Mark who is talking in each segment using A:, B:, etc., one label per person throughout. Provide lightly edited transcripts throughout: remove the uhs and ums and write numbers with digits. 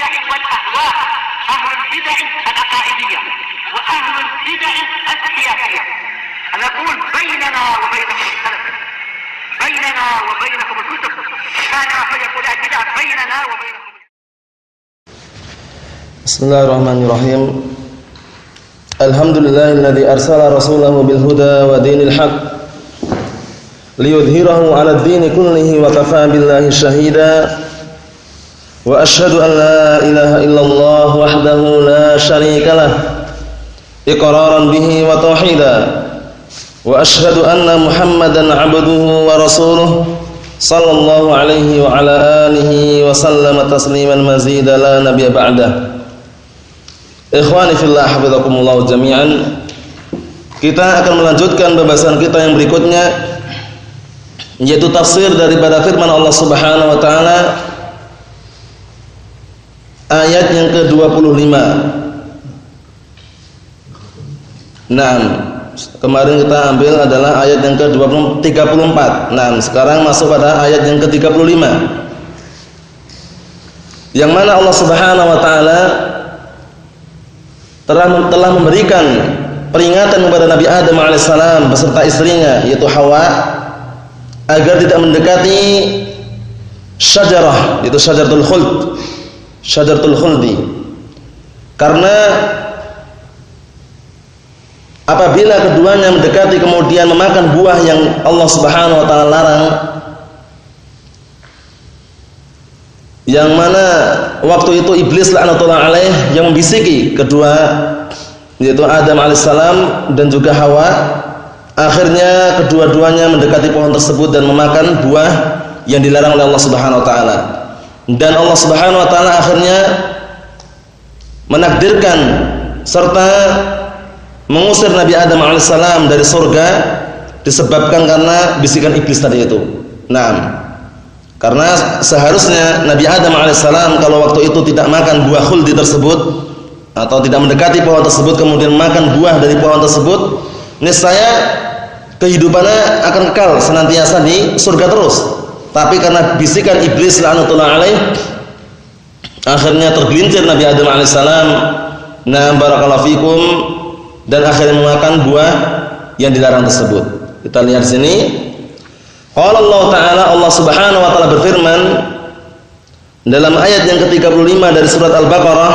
A: البدع والأهواء، أهل البدع العقائدية وأهل البدع السياسية. نقول بيننا وبينكم السلف، بيننا وبينكم الكتب، كان فيقول البدع بيننا وبينكم.
B: Bismillahirrahmanirrahim. Alhamdulillahilladzi arsala rasulahu bil huda wa dinil haqq liyudhhirahu 'alad dini kullihi wa kafaa billahi shahida. Wa asyhadu an la ilaha illallah wahdahu la syarika lah iqraran bihi wa tauhida. Wa asyhadu anna Muhammadan 'abduhu wa rasuluh sallallahu alaihi wa ala alihi wa sallama tasliman mazida la nabiyya ba'dah. Ikhwani fillah hafizakumullah jami'an. Kita akan melanjutkan pembahasan kita yang berikutnya, yaitu tafsir daripada firman Allah Subhanahu wa taala ayat yang ke-25. Nah, kemarin kita ambil adalah ayat yang ke-34. Nah, sekarang masuk pada ayat yang ke-35. Yang mana Allah Subhanahu wa taala telah memberikan peringatan kepada Nabi Adam alaihissalam beserta istrinya yaitu Hawa agar tidak mendekati syajarah, yaitu syajaratul khuld, syajaratul khuldi. Karena apabila keduanya mendekati kemudian memakan buah yang Allah Subhanahu wa taala larang, yang mana waktu itu iblis laknatullah alaih yang membisiki kedua, yaitu Adam alaihissalam dan juga Hawa. Akhirnya kedua-duanya mendekati pohon tersebut dan memakan buah yang dilarang oleh Allah Subhanahu wa taala. Dan Allah Subhanahu wa taala akhirnya menakdirkan serta mengusir Nabi Adam alaihissalam dari surga disebabkan karena bisikan iblis tadi itu. Nah, karena seharusnya Nabi Adam alaihissalam kalau waktu itu tidak makan buah khuldi tersebut atau tidak mendekati pohon tersebut kemudian makan buah dari pohon tersebut, niscaya kehidupannya akan kekal senantiasa di surga terus. Tapi karena bisikan iblis laknatullah alaih, akhirnya tergelincir Nabi Adam alaihissalam, nah barakallahu fikum, dan akhirnya memakan buah yang dilarang tersebut. Kita lihat sini. Qala Allah Ta'ala, Allah Subhanahu wa taala berfirman dalam ayat yang ke-35 dari surat Al-Baqarah,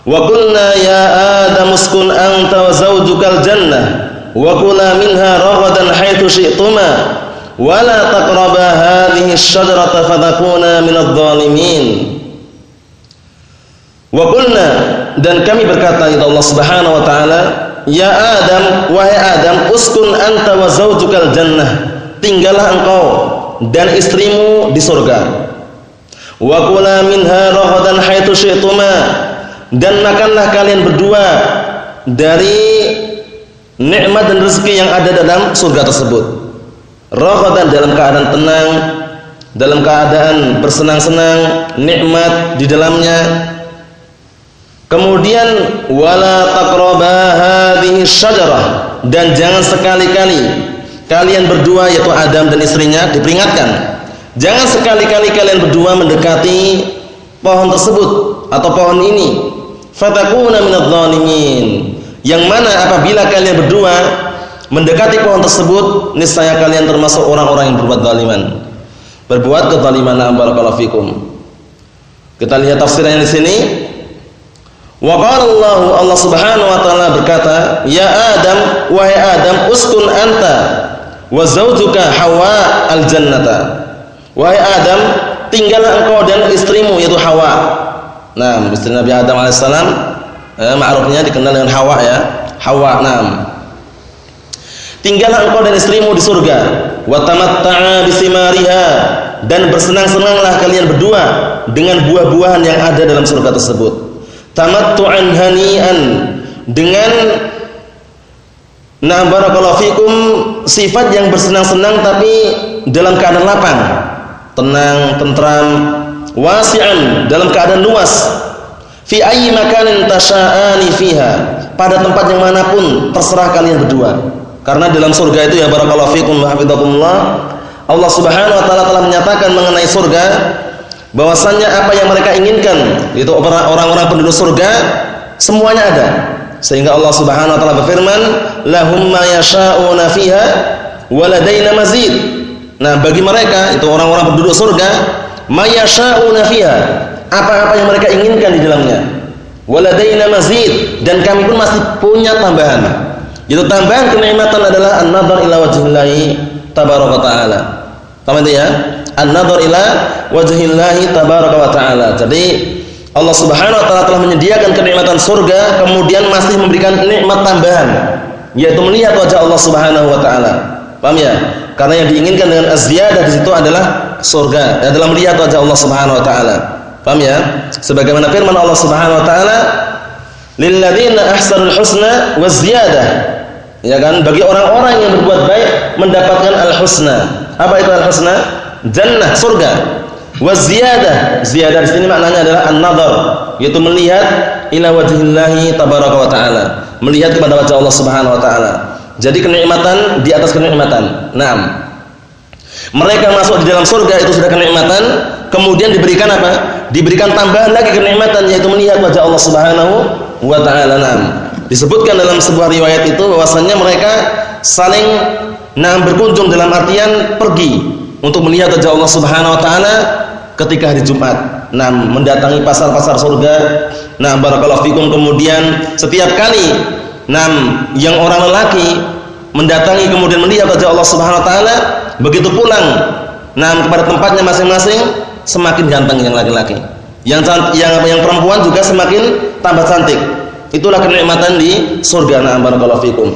B: "Wa qulna ya Adam uskun anta wa zawjukal jannah wa kula minha ragadan haitsu syi'tuma wa la taqraba hadhihi asy-syajarata fatakuna minadh dhalimin." Wa qulna, dan kami berkata kepada Allah Subhanahu wa taala, "Ya Adam, wahai Adam, uskun anta wa zawjukal jannah." Tinggallah engkau dan istrimu di surga. Wa kula minha ragadan haitsu syi'tuma, dan makanlah kalian berdua dari nikmat dan rezeki yang ada dalam surga tersebut. Ragadan dalam keadaan tenang, dalam keadaan bersenang-senang, nikmat di dalamnya. Kemudian wala taqraba hadhihi syajarah, dan jangan sekali-kali kalian berdua, yaitu Adam dan istrinya, diperingatkan, jangan sekali-kali kalian berdua mendekati pohon tersebut atau pohon ini. Fatakuna minadh dhalimin, yang mana apabila kalian berdua mendekati pohon tersebut, niscaya kalian termasuk orang-orang yang berbuat zaliman, berbuat kezaliman. Barakallahu fikum. Kita lihat tafsirnya di sini. Wa qala Allah Subhanahu wa taala berkata, "Ya Adam, wahai Adam, uskun anta wa zawjuka Hawa al-jannata." Wahai Adam, tinggallah engkau dan istrimu yaitu Hawa. Nah, istri Nabi Adam alaihissalam, ma'rufnya dikenal dengan Hawa ya. Hawa, nah. Tinggallah engkau dan istrimu di surga. Wa tamatta'a bisimariha, dan bersenang-senanglah kalian berdua dengan buah-buahan yang ada dalam surga tersebut. Tamattu'an hani'an, dengan nah barakallahu fikum, sifat yang bersenang-senang tapi dalam keadaan lapang, tenang, tentram, wasi'an, dalam keadaan luas, fi ayyi makanin tasha'ani fiha, pada tempat yang manapun terserah kalian berdua. Karena dalam surga itu ya barakallahu fikum wa hafizakumullah, Allah Subhanahu wa taala telah menyatakan mengenai surga, bahwasannya apa yang mereka inginkan itu orang-orang penduduk surga semuanya ada. Sehingga Allah Subhanahu wa taala berfirman, "Lahum ma yasha'una fiha wa ladaina mazid." Nah, bagi mereka itu orang-orang penduduk surga, ma yasha'una fiha, apa-apa yang mereka inginkan di dalamnya. Wa ladaina mazid, dan kami pun masih punya tambahan. Itu tambahan kenikmatan adalah an-nadhar ila wajhillahi tabaraka taala. Paham itu ya? An-nadhar ila wajhillahi tabaraka wa taala. Jadi Allah Subhanahu wa taala telah menyediakan kenikmatan surga, kemudian masih memberikan nikmat tambahan, yaitu melihat wajah Allah Subhanahu wa taala. Paham ya? Karena yang diinginkan dengan az-ziyadah di situ adalah surga, adalah melihat wajah Allah Subhanahu wa taala. Paham ya? Sebagaimana firman Allah Subhanahu wa taala, "Lil ladzina ahsanul husna waz ziyadah." Ya kan? Bagi orang-orang yang berbuat baik mendapatkan al-husna. Apa itu al-husna? Jannah, surga. Waz ziyadah. Ziyadah di sini maknanya adalah an-nadhar, yaitu melihat ila wajhillahi tabaraka wa taala, melihat kepada wajah Allah Subhanahu wa taala. Jadi kenikmatan di atas kenikmatan. Naam. Mereka masuk di dalam surga itu sudah kenikmatan, kemudian diberikan apa? Diberikan tambahan lagi kenikmatan, yaitu melihat wajah Allah Subhanahu wa taala. Naam. Disebutkan dalam sebuah riwayat itu bahwasannya mereka saling berkunjung dalam artian pergi untuk melihat wajah Allah Subhanahu wa taala ketika hari Jumat. Mendatangi pasar-pasar surga. Barakallahu fikum. Kemudian setiap kali yang orang lelaki mendatangi kemudian melihat wajah Allah Subhanahu wa taala, begitu pulang kepada tempatnya masing-masing semakin ganteng yang laki-laki. Yang perempuan juga semakin tambah cantik. Itulah kenikmatan di surga. Barakallahu fikum.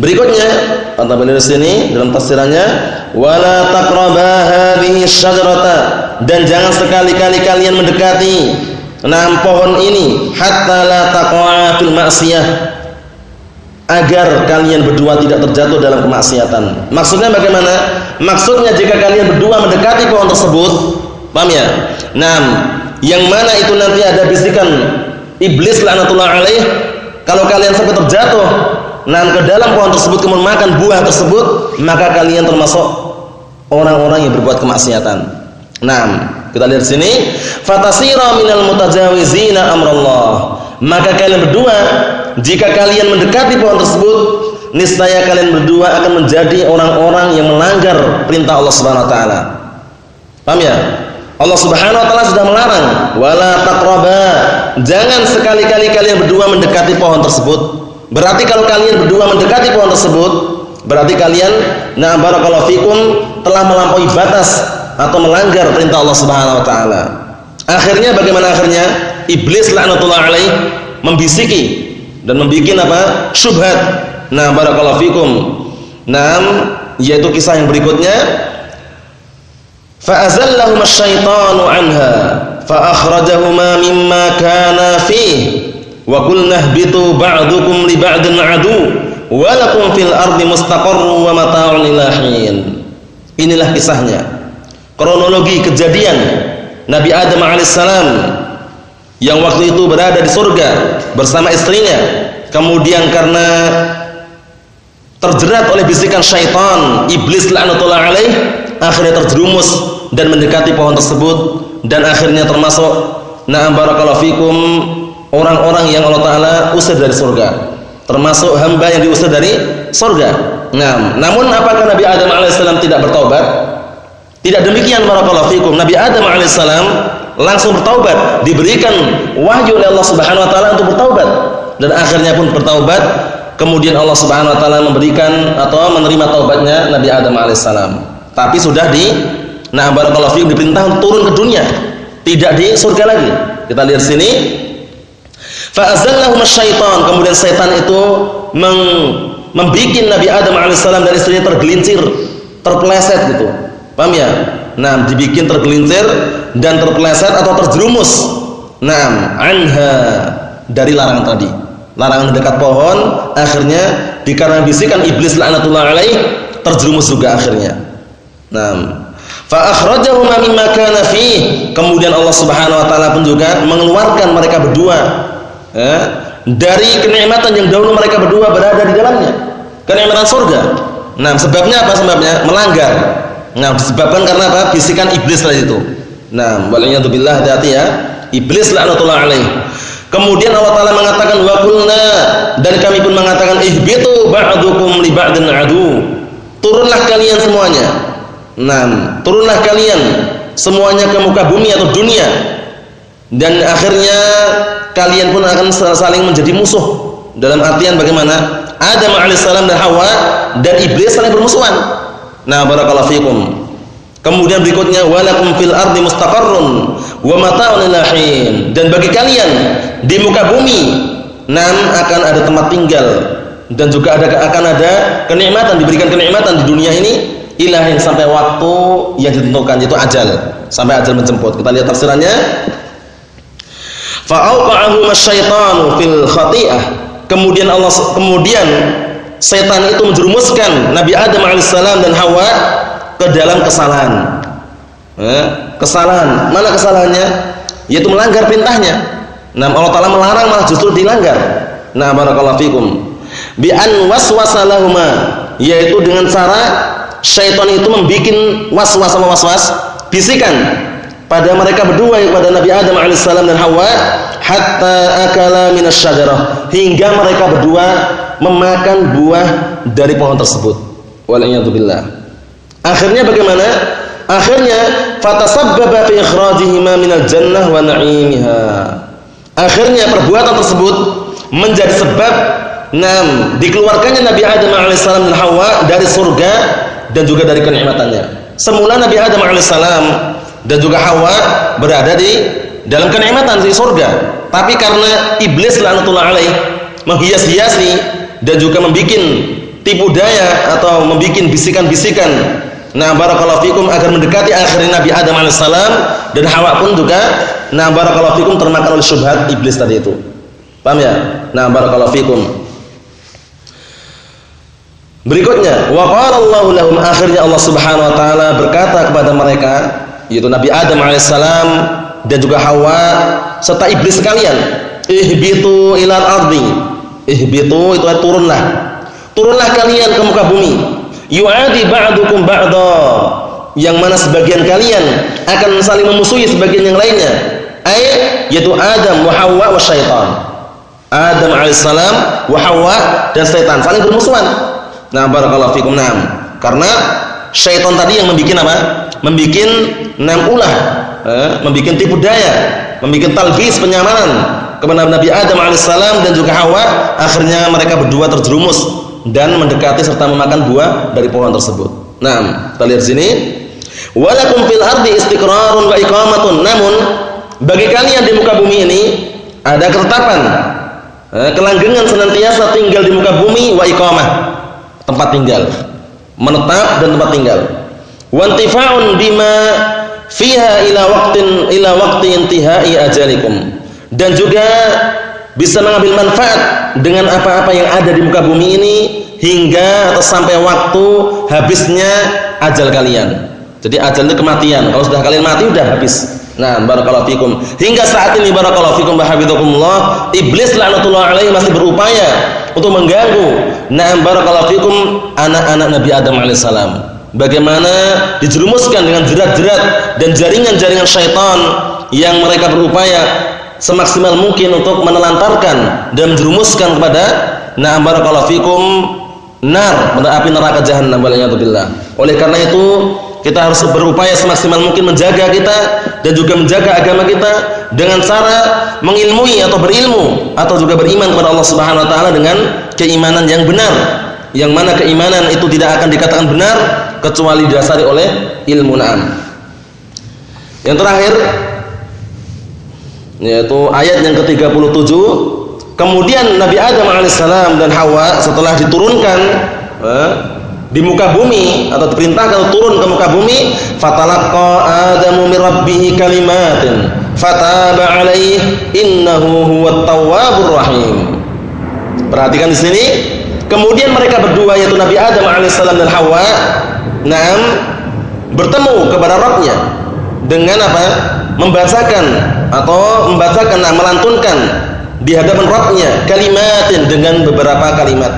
B: Berikutnya, kata beliau di sini dalam tafsirannya, wala taqraba hadhihi syajarata, dan jangan sekali-kali kalian mendekati pohon ini, hatta la taqa'a fil ma'siyah, agar kalian berdua tidak terjatuh dalam kemaksiatan. Maksudnya bagaimana? Maksudnya jika kalian berdua mendekati pohon tersebut, paham ya? Yang mana itu nanti ada bisikan iblis laknatullah alaih, kalau kalian sampai terjatuh ke dalam pohon tersebut kemudian makan buah tersebut, maka kalian termasuk orang-orang yang berbuat kemaksiatan. Kita lihat sini, fatasira minal mutajawizina amrallah, maka kalian berdua jika kalian mendekati pohon tersebut, niscaya kalian berdua akan menjadi orang-orang yang melanggar perintah Allah Subhanahu wa taala. Paham ya? Allah Subhanahu wa taala sudah melarang, wala taqraba, jangan sekali-kali kalian berdua mendekati pohon tersebut. Berarti kalau kalian berdua mendekati pohon tersebut, berarti kalian barakallahu fikum telah melampaui batas atau melanggar perintah Allah Subhanahu wa taala. Akhirnya bagaimana akhirnya? Iblis laknatullah alaih membisiki dan membikin apa? Syubhat. Barakallahu fikum. Yaitu kisah yang berikutnya, fa azallahuma asyaitanu anha fa akhrajahuma mimma kana fihi wa qulna ihbitu ba'dukum li ba'din adu wa lakum fil ardi mustaqarrun wa mata'un ila hin. Inilah kisahnya, kronologi kejadian Nabi Adam alaihissalam yang waktu itu berada di surga bersama istrinya, kemudian karena terjerat oleh bisikan syaitan, iblis laknatullah alaih, akhirnya terjerumus dan mendekati pohon tersebut, dan akhirnya termasuk barakallahu fikum orang-orang yang Allah Ta'ala usir dari surga, termasuk hamba yang diusir dari surga. Namun apakah Nabi Adam AS tidak bertaubat? Tidak demikian, barakallahu fikum. Nabi Adam AS langsung bertaubat, diberikan wahyu oleh Allah Subhanahu wa taala untuk bertaubat, dan akhirnya pun bertaubat. Kemudian Allah Subhanahu wa taala memberikan atau menerima taubatnya Nabi Adam AS. Tapi sudah barakallahu fikum diperintah untuk turun ke dunia, tidak di surga lagi. Kita lihat sini, fa'azallahum syaitan, kemudian setan itu membikin Nabi Adam AS dan istrinya tergelincir, terpeleset gitu. Paham ya? Dibikin tergelincir dan terpeleset atau terjerumus. Anha, dari larangan tadi. Larangan dekat pohon, akhirnya dikarenakan bisikan iblis laknatullah alaih, terjerumus juga akhirnya. Fa akhrajahuma mimma kana fihi, kemudian Allah Subhanahu wa taala pun juga mengeluarkan mereka berdua dari kenikmatan yang dahulu mereka berdua berada di dalamnya, kenikmatan surga. Sebabnya apa? Sebabnya melanggar. Nah, disebabkan karena apa? Bisikan iblis tadi itu. Nah, waliyadzubillah, hati-hati ya. Iblis laknatullah alaih. Kemudian Allah Ta'ala mengatakan wa qulna, dan kami pun mengatakan ihbitu ba'dukum li ba'din adu. Turunlah kalian semuanya. Nah, turunlah kalian semuanya ke muka bumi atau dunia. Dan akhirnya kalian pun akan saling menjadi musuh. Dalam artian bagaimana? Adam alaihissalam dan Hawa dan iblis saling bermusuhan. Nah, barakallahu fikum. Kemudian berikutnya walakum fil ardi mustaqarrun wa mata'un ila hin, dan bagi kalian di muka bumi akan ada tempat tinggal dan juga akan ada kenikmatan, diberikan kenikmatan di dunia ini ilahin sampai waktu yang ditentukan, yaitu ajal, sampai ajal menjemput. Kita lihat tafsirannya. Fa'auqa'ahu masyaitanu fil khati'ah. Kemudian setan itu menjerumuskan Nabi Adam alaihissalam dan Hawa ke dalam kesalahan. Kesalahan. Mana kesalahannya? Yaitu melanggar perintahnya. Nah, Allah Ta'ala melarang malah justru dilanggar. Nah, barakallahu fikum. Bi an waswasa lahuma, yaitu dengan cara syaitan itu membuat waswas, bisikan pada mereka berdua, kepada Nabi Adam alaihissalam dan Hawa, hatta akala minasyajarah, hingga mereka berdua memakan buah dari pohon tersebut. Waliyadzubillah. Akhirnya bagaimana? Akhirnya fatasabbaba fi ikhrajihima minal jannah wa na'imiha. Akhirnya perbuatan tersebut menjadi sebab dikeluarkannya Nabi Adam alaihissalam dan Hawa dari surga dan juga dari kenikmatannya. Semula Nabi Adam alaihissalam dan juga Hawa berada di dalam kenikmatan di surga, tapi karena iblis laknatullah alaih menghias-hiasi dan juga membuat tipu daya atau membuat bisikan-bisikan, nah barakallahu fikum, agar mendekati akhirnya Nabi Adam alaihissalam dan Hawa pun juga, nah barakallahu fikum, termakan oleh syubhat iblis tadi itu. Paham ya? Nah barakallahu fikum. Berikutnya, wa qala Allahu lahum, akhirnya Allah Subhanahu wa taala berkata kepada mereka, yaitu Nabi Adam alaihissalam dan juga Hawa serta iblis sekalian, ihbitu ilal ardi. Ihbitu itu turunlah kalian ke muka bumi. Yu'adi ba'dukum ba'da, yang mana sebagian kalian akan saling memusuhi sebagian yang lainnya. Yaitu Adam wa Hawa wa syaitan. Adam alaihissalam wa Hawa dan setan saling bermusuhan. Nah, barakallahu fikum. Karena syaitan tadi yang membuat apa? Membuat ulah, membuat tipu daya, membuat talbis, penyamaran kepada Nabi Adam alaihissalam dan juga Hawa. Akhirnya mereka berdua terjerumus dan mendekati serta memakan buah dari pohon tersebut. Nah, kita lihat sini. Walakum fil ardi istiqrarun wa iqamatun. Namun bagi kalian di muka bumi ini ada ketetapan, kelanggengan, senantiasa tinggal di muka bumi, wa iqamah, tempat tinggal, menetap dan tempat tinggal. Wantifa'un bima fiha ila waqti intihai ajalikum, dan juga bisa mengambil manfaat dengan apa-apa yang ada di muka bumi ini hingga atau sampai waktu habisnya ajal kalian. Jadi ajal itu kematian. Kalau sudah kalian mati sudah habis. Nah, barakallahu fikum. Hingga saat ini barakallahu fikum bahabidukumullah, iblis laknatullah alaihi masih berupaya untuk mengganggu. Nah, barakallahu fikum, anak-anak Nabi Adam alaihissalam. Bagaimana dijerumuskan dengan jerat-jerat dan jaringan-jaringan syaitan yang mereka berupaya semaksimal mungkin untuk menelantarkan dan menjerumuskan kepada barakallahu fikum nar, pada api neraka jahannam, waliyadzubillah. Oleh karena itu kita harus berupaya semaksimal mungkin menjaga kita dan juga menjaga agama kita dengan cara mengilmui atau berilmu atau juga beriman kepada Allah Subhanahu wa taala dengan keimanan yang benar, yang mana keimanan itu tidak akan dikatakan benar kecuali didasari oleh ilmu. Yang terakhir yaitu ayat yang ke-37. Kemudian Nabi Adam alaihissalam dan Hawa setelah diturunkan di muka bumi atau diperintahkan turun ke muka bumi, fatalaqa Adamu min rabbih kalimatin fataba alaihi innahu huwat tawwabur rahim. Perhatikan di sini. Kemudian mereka berdua, yaitu Nabi Adam alaihissalam dan Hawa, bertemu kepada Rabbnya dengan apa? Membacakan, melantunkan di hadapan Rabbnya kalimatin, dengan beberapa kalimat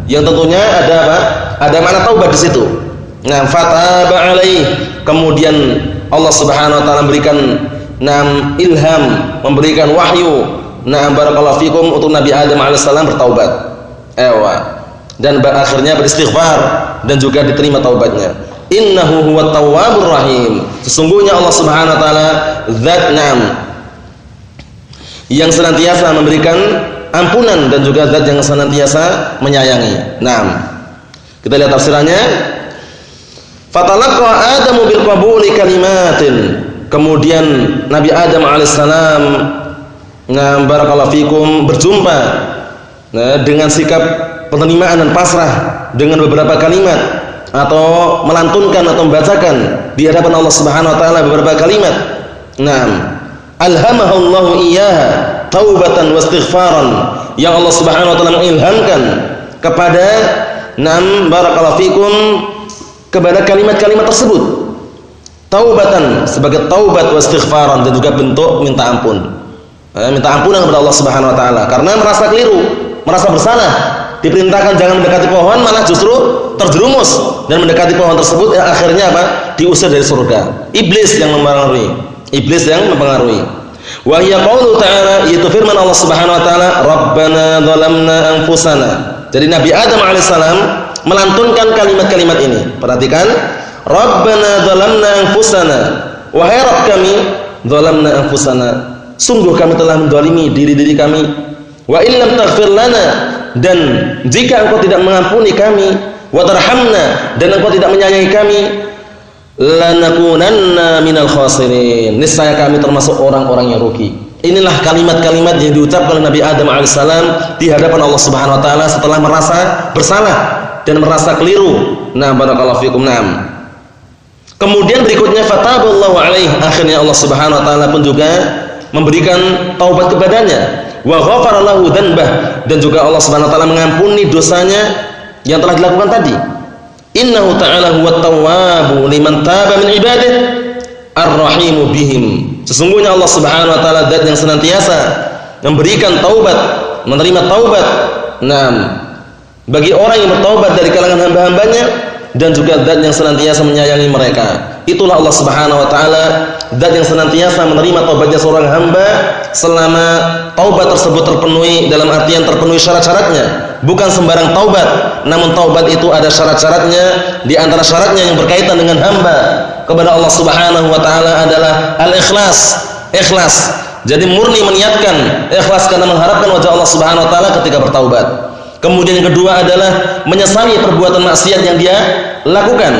B: yang tentunya ada apa? Ada makna taubat di situ. Fataba alaih. Kemudian Allah Subhanahu wa taala memberikan ilham, memberikan wahyu. Barakallahu fikum untuk Nabi Adam alaihissalam bertaubat. Dan akhirnya beristighfar dan juga diterima taubatnya. Innahu huwat tawwabur rahim. Sesungguhnya Allah Subhanahu wa taala zat yang senantiasa memberikan ampunan dan juga zat yang senantiasa menyayangi. Kita lihat tafsirannya. Fatalaqa Adamu bil qabuli kalimatin. Kemudian Nabi Adam alaihissalam barakallahu fikum berjumpa dengan sikap penerimaan dan pasrah dengan beberapa kalimat atau melantunkan atau membacakan di hadapan Allah Subhanahu wa taala beberapa kalimat. Alhamahullahu iyyaha taubatan wa istighfaran, yang Allah Subhanahu wa taala mengilhamkan kepada barakallahu fikum kepada kalimat-kalimat tersebut. Taubatan sebagai taubat wa istighfaran, dan juga bentuk minta ampun. Minta ampunan kepada Allah Subhanahu wa taala karena merasa keliru, merasa bersalah. Diperintahkan jangan mendekati pohon, malah justru terjerumus dan mendekati pohon tersebut, yang akhirnya diusir dari surga. Iblis yang mempengaruhi. Wa hiya qaulu ta'ala, yaitu firman Allah Subhanahu wa taala, Rabbana dzalamna anfusana. Jadi Nabi Adam alaihissalam melantunkan kalimat-kalimat ini. Perhatikan, Rabbana dzalamna anfusana, wahai Rabb kami, dzalamna anfusana, sungguh kami telah menzalimi diri-diri kami. Wa illam taghfir lana, dan jika engkau tidak mengampuni kami, wa tarhamna, dan engkau tidak menyayangi kami, lanakunanna minal khasirin, niscaya kami termasuk orang-orang yang rugi. Inilah kalimat-kalimat yang diucapkan oleh Nabi Adam alaihissalam di hadapan Allah Subhanahu wa taala setelah merasa bersalah dan merasa keliru. Barakallahu fikum. Kemudian berikutnya fataballahu alaihi, akhirnya Allah Subhanahu wa taala pun juga memberikan taubat kepadanya. Wa ghafara lahu dzanbah, dan juga Allah Subhanahu wa taala mengampuni dosanya yang telah dilakukan tadi. Innahu ta'ala huwat tawwabu liman taba min ibadihi ar-rahimu bihim. Sesungguhnya Allah Subhanahu wa taala zat yang senantiasa memberikan taubat, menerima taubat bagi orang yang bertaubat dari kalangan hamba-hambanya, dan juga zat yang senantiasa menyayangi mereka. Itulah Allah Subhanahu wa taala, zat yang senantiasa menerima taubatnya seorang hamba selama taubat tersebut terpenuhi, dalam artian terpenuhi syarat-syaratnya. Bukan sembarang taubat, namun taubat itu ada syarat-syaratnya. Di antara syaratnya yang berkaitan dengan hamba kepada Allah Subhanahu wa taala adalah al-ikhlas, ikhlas. Jadi murni meniatkan, ikhlas karena mengharapkan wajah Allah Subhanahu wa taala ketika bertaubat. Kemudian yang kedua adalah menyesali perbuatan maksiat yang dia lakukan.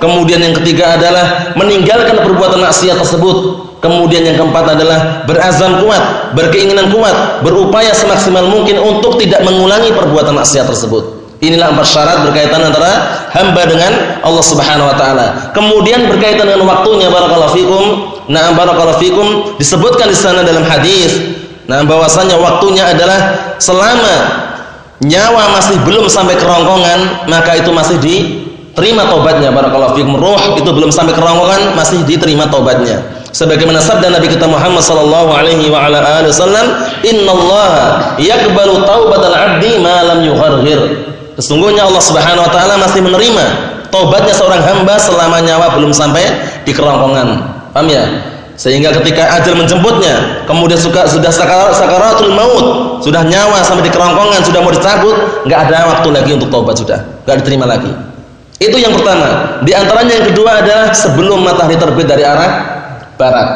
B: Kemudian yang ketiga adalah meninggalkan perbuatan maksiat tersebut. Kemudian yang keempat adalah berazam kuat, berkeinginan kuat, berupaya semaksimal mungkin untuk tidak mengulangi perbuatan maksiat tersebut. Inilah 4 syarat berkaitan antara hamba dengan Allah Subhanahu wa taala. Kemudian berkaitan dengan waktunya, barakallahu fikum. Barakallahu fikum, disebutkan di sana dalam hadis, bahwasanya waktunya adalah selama nyawa masih belum sampai kerongkongan, maka itu masih diterima taubatnya. Barakallahu fikum, ruh itu belum sampai kerongkongan, masih diterima taubatnya. Sebagaimana sabda Nabi kita Muhammad sallallahu alaihi wa ala alihi wasallam, "Innallaha yaqbalu taubatal 'abdi ma lam yugharghir." Sesungguhnya Allah Subhanahu wa taala masih menerima taubatnya seorang hamba selama nyawa belum sampai di kerongkongan. Paham ya? Sehingga ketika ajal menjemputnya, kemudian sudah sakaratul maut, sudah nyawa sampai di kerongkongan, sudah mau dicabut, enggak ada waktu lagi untuk taubat, sudah enggak diterima lagi. Itu yang pertama. Di antaranya yang kedua adalah sebelum matahari terbit dari arah barat.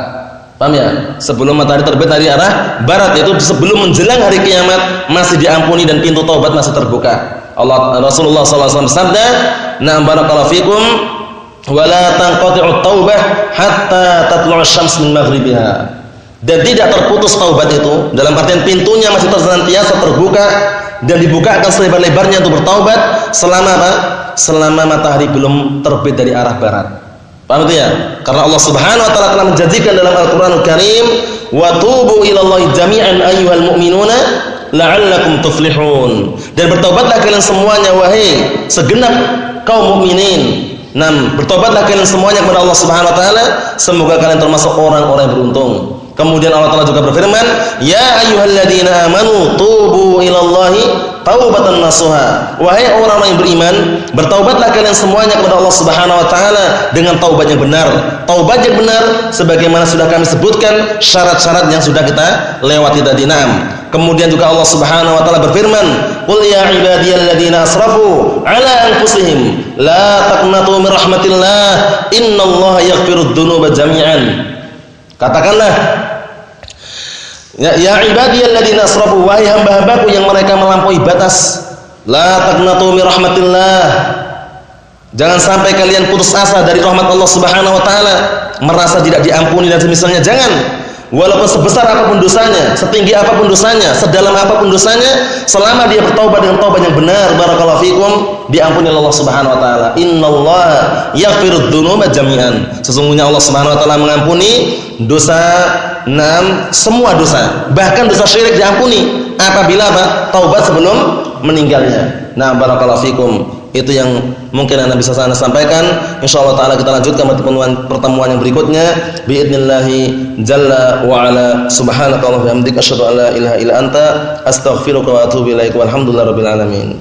B: Paham ya? Sebelum matahari terbit dari arah barat, itu sebelum menjelang hari kiamat, masih diampuni dan pintu taubat masih terbuka. Rasulullah SAW bersabda, "Na'am barakallahu fikum, wa la tanqati'ut taubah hatta tatlu'u asy-syams min maghribiha." Dan tidak terputus taubat itu, dalam artian pintunya masih senantiasa terbuka dan dibukakan selebar-lebarnya untuk bertaubat selama apa? Selama matahari belum terbit dari arah barat. Paham itu ya? Karena Allah Subhanahu wa taala telah menjanjikan dalam Al-Qur'anul Karim, "Wa tubu ilallahi jami'an ayyuhal mu'minuna la'allakum tuflihun." Dan bertobatlah kalian semuanya wahai segenap kaum mukminin. Bertobatlah kalian semuanya kepada Allah Subhanahu wa taala, semoga kalian termasuk orang-orang yang beruntung. Kemudian Allah Taala juga berfirman, "Ya ayyuhalladzina amanu tubu ilallahi taubatan nasuha. Wahai orang-orang yang beriman, bertaubatlah kalian semuanya kepada Allah Subhanahu wa taala dengan taubat yang benar. Taubat yang benar sebagaimana sudah kami sebutkan syarat-syarat yang sudah kita lewati tadi. Naam. Kemudian juga Allah Subhanahu wa taala berfirman, "Qul ya ibadiyalladzina asrafu ala anfusihim la taqnatu min rahmatillah, innallaha yaghfirudz dzunuba jami'an." Katakanlah, ya ibadiyalladzina asrafu, wahai hamba-hambaku yang mereka melampaui batas, la taqnatu min rahmatillah. Jangan sampai kalian putus asa dari rahmat Allah Subhanahu wa taala, merasa tidak diampuni dan semisalnya. Jangan. Walaupun sebesar apapun dosanya, setinggi apapun dosanya, sedalam apapun dosanya, selama dia bertaubat dengan taubat yang benar, barakallahu fikum, diampuni Allah Subhanahu wa taala. Innallaha yaghfirudz dzunuba jami'an. Sesungguhnya Allah Subhanahu wa taala mengampuni dosa, semua dosa, bahkan dosa syirik diampuni apabila taubat sebelum meninggalnya. Nah, barakallahu fikum. Itu yang mungkin Anda bisa saya sampaikan. Insyaallah taala kita lanjutkan pertemuan yang berikutnya biidznillah jalla wa ala. Subhanakallahumma wa bihamdika asyhadu an la ilaha illa anta astaghfiruka wa atubu ilaik. Walhamdulillahirabbil alamin.